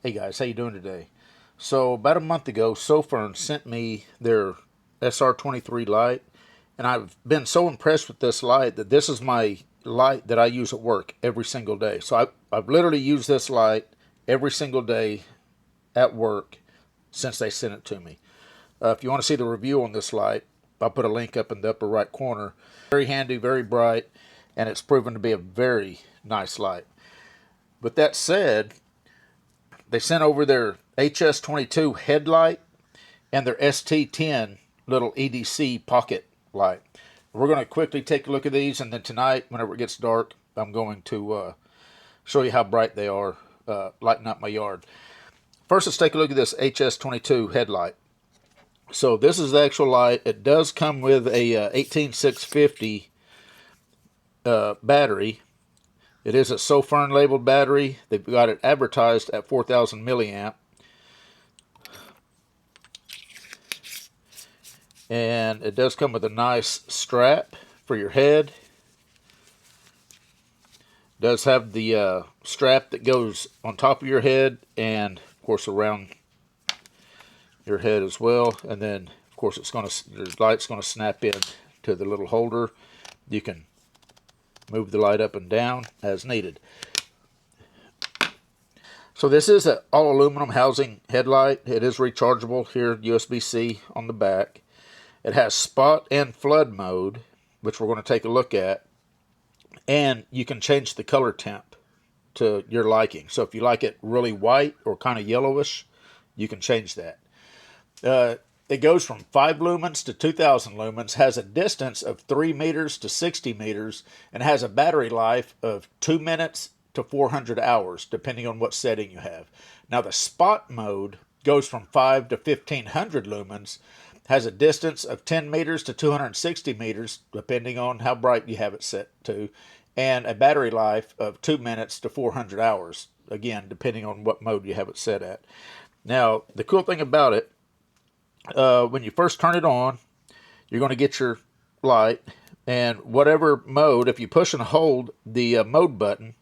Hey guys, how you doing today? So about a month ago, Sofirn sent me their SR23 light, and I've been so impressed with this light that this is my light that I use at work every single day. So I've literally used this light every single day at work since they sent it to me. If you want to see the review on this light, I'll put a link up in the upper right corner. Very handy, very bright, and it's proven to be a very nice light. With that said, they sent over their HS22 headlight and their ST10 little EDC pocket light. We're going to quickly take a look at these, and then tonight, whenever it gets dark, I'm going to show you how bright they are, lighting up my yard. First, let's take a look at this HS22 headlight. So this is the actual light. It does come with a 18650 battery. It is a Sofirn labeled battery. They've got it advertised at 4000 milliamp. And it does come with a nice strap for your head. It does have the strap that goes on top of your head and of course around your head as well. And then of course your light's going to snap in to the little holder. You can move the light up and down as needed. So this is an all aluminum housing headlight. It is rechargeable here, USB-C on the back. It has spot and flood mode, which we're going to take a look at. And you can change the color temp to your liking. So if you like it really white or kind of yellowish, you can change that. It goes from 5 lumens to 2000 lumens, has a distance of 3 meters to 60 meters, and has a battery life of 2 minutes to 400 hours, depending on what setting you have. Now the spot mode goes from 5 to 1500 lumens, has a distance of 10 meters to 260 meters, depending on how bright you have it set to, and a battery life of 2 minutes to 400 hours, again, depending on what mode you have it set at. Now, the cool thing about it, when you first turn it on, you're going to get your light, and whatever mode, if you push and hold the mode button,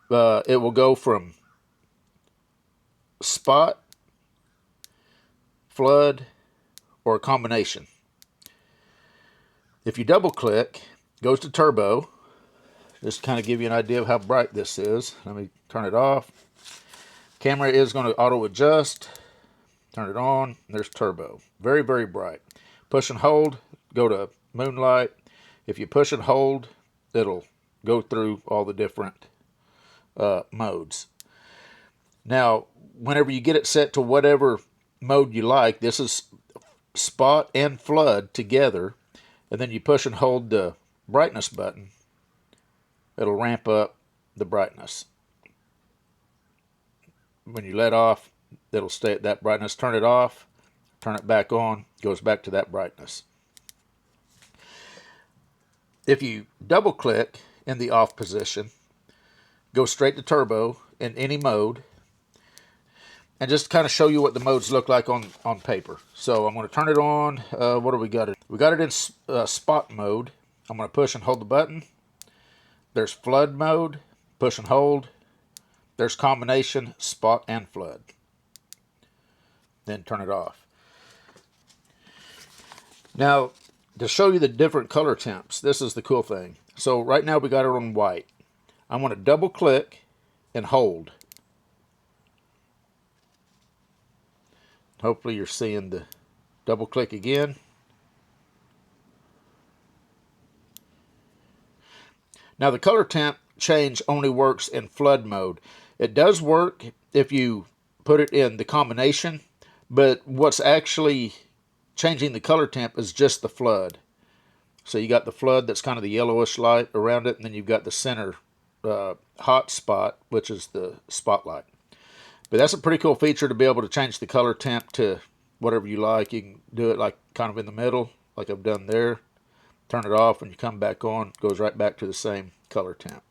it will go from spot, flood, or a combination. If you double click, it goes to turbo. Just to kind of give you an idea of how bright this is. Let me turn it off. Camera is going to auto adjust. Turn it on. There's turbo. Very, very bright. Push and hold, go to moonlight. If you push and hold, it'll go through all the different modes. Now, whenever you get it set to whatever mode you like, this is spot and flood together, and then you push and hold the brightness button, it'll ramp up the brightness. When you let off, it'll stay at that brightness. Turn it off, turn it back on, goes back to that brightness. If you double click in the off position, go straight to turbo in any mode, and just kind of show you what the modes look like on paper. So I'm going to turn it on. What do we got it? We got it in spot mode. I'm going to push and hold the button. There's flood mode, push and hold. There's combination, spot and flood. Then turn it off. Now, to show you the different color temps, this is the cool thing. So right now we got it on white. I'm going to double click and hold. Hopefully you're seeing the double click again. Now the color temp change only works in flood mode. It does work if you put it in the combination, but what's actually changing the color temp is just the flood. So you got the flood that's kind of the yellowish light around it, and then you've got the center hot spot, which is the spotlight. But that's a pretty cool feature to be able to change the color temp to whatever you like. You can do it like kind of in the middle, like I've done there. Turn it off, and you come back on, it goes right back to the same color temp.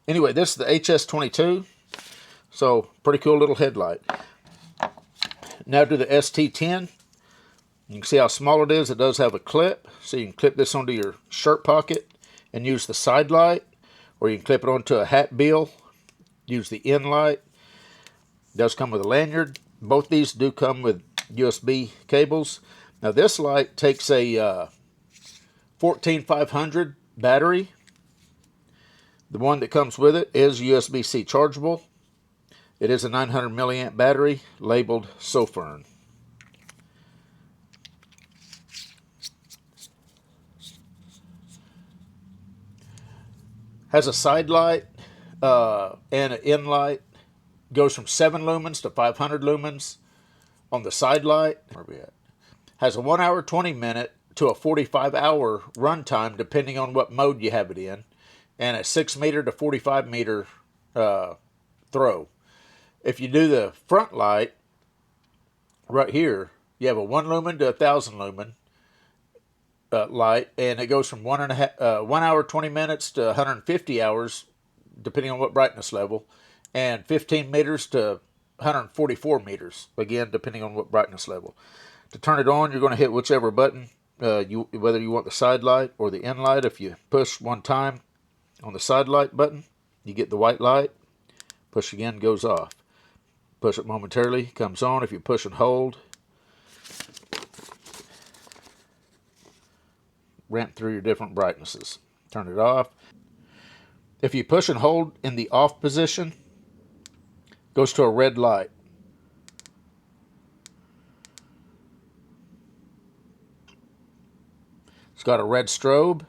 Anyway, this is the HS22. So, pretty cool little headlight. Now to the ST10. You can see how small it is. It does have a clip, so you can clip this onto your shirt pocket and use the side light, or you can clip it onto a hat bill, use the end light. It does come with a lanyard. Both these do come with USB cables. Now this light takes a 14500 battery. The one that comes with it is USB-C chargeable. It is a 900 milliamp battery labeled Sofirn. Has a side light and an end light. Goes from 7 lumens to 500 lumens on the side light. Where are we at? Has a 1 hour 20 minute to a 45-hour run time depending on what mode you have it in, and a 6 meter to 45 meter throw. If you do the front light right here, you have a 1 lumen to 1000 lumen light, and it goes from 1 hour 20 minutes to 150 hours depending on what brightness level, and 15 meters to 144 meters, again depending on what brightness level. To turn it on, you're going to hit whichever button, whether you want the side light or the end light. If you push one time on the side light button, you get the white light. Push again, goes off. Push it momentarily, comes on. If you push and hold, ramp through your different brightnesses. Turn it off. If you push and hold in the off position, goes to a red light. It's got a red strobe.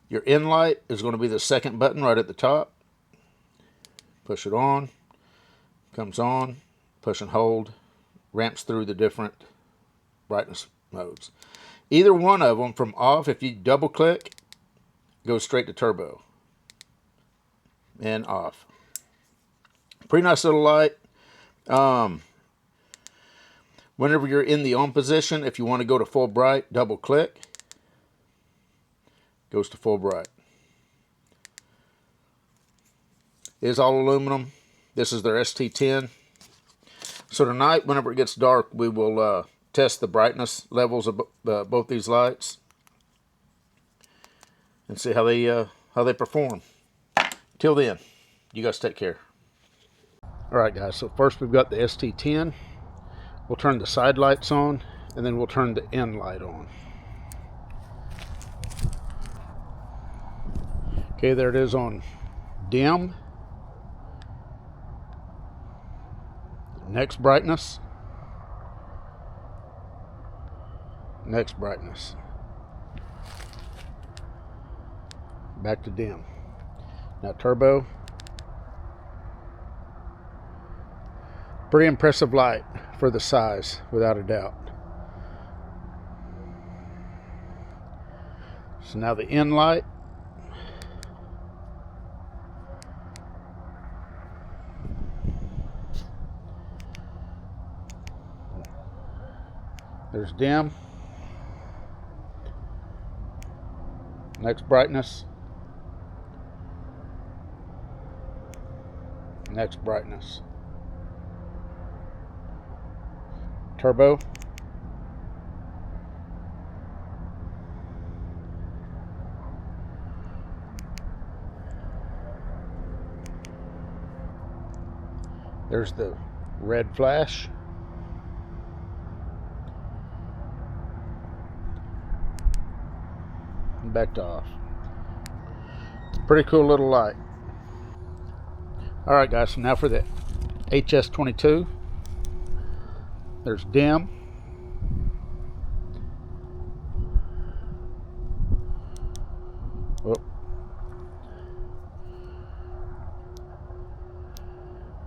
Your end light is going to be the second button right at the top. Push it on, comes on, push and hold, ramps through the different brightness modes. Either one of them from off, if you double click, goes straight to turbo and off. Pretty nice little light. Whenever you're in the on position, if you want to go to full bright, double click. Goes to full bright. It is all aluminum. This is their ST10. So tonight, whenever it gets dark, we will test the brightness levels of both these lights and see how they perform. Till then, you guys take care. All right, guys. So first we've got the ST10. We'll turn the side lights on, and then we'll turn the end light on. Okay, there it is on dim. Next brightness. Next brightness. Back to dim. Now turbo. Pretty impressive light for the size, without a doubt. So now the end light. There's dim. Next brightness. Next brightness. Turbo. There's the red flash. And back to off. Pretty cool little light. Alright guys, so now for the HS22. There's dim. Whoop.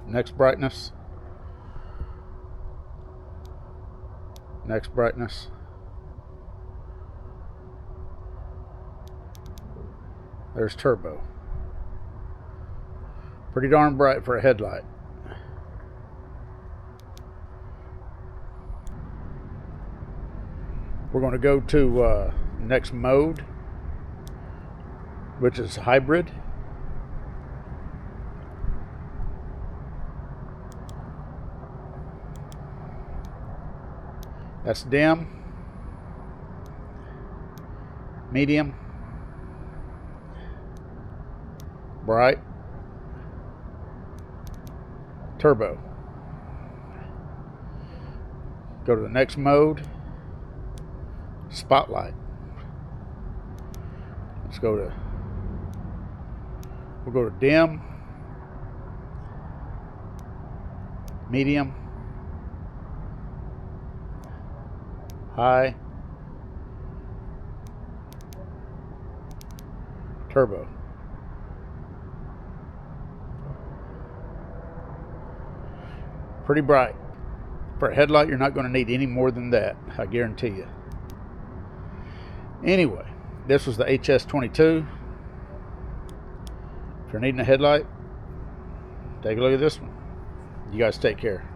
Next brightness. Next brightness. There's turbo. Pretty darn bright for a headlight. We're going to go to next mode. which is hybrid. That's dim, medium, bright, turbo. Go to the next mode, spotlight. We'll go to dim, medium, high, turbo. Pretty bright. For a headlight, you're not going to need any more than that, I guarantee you. Anyway, this was the HS22. If you're needing a headlight, take a look at this one. You guys take care.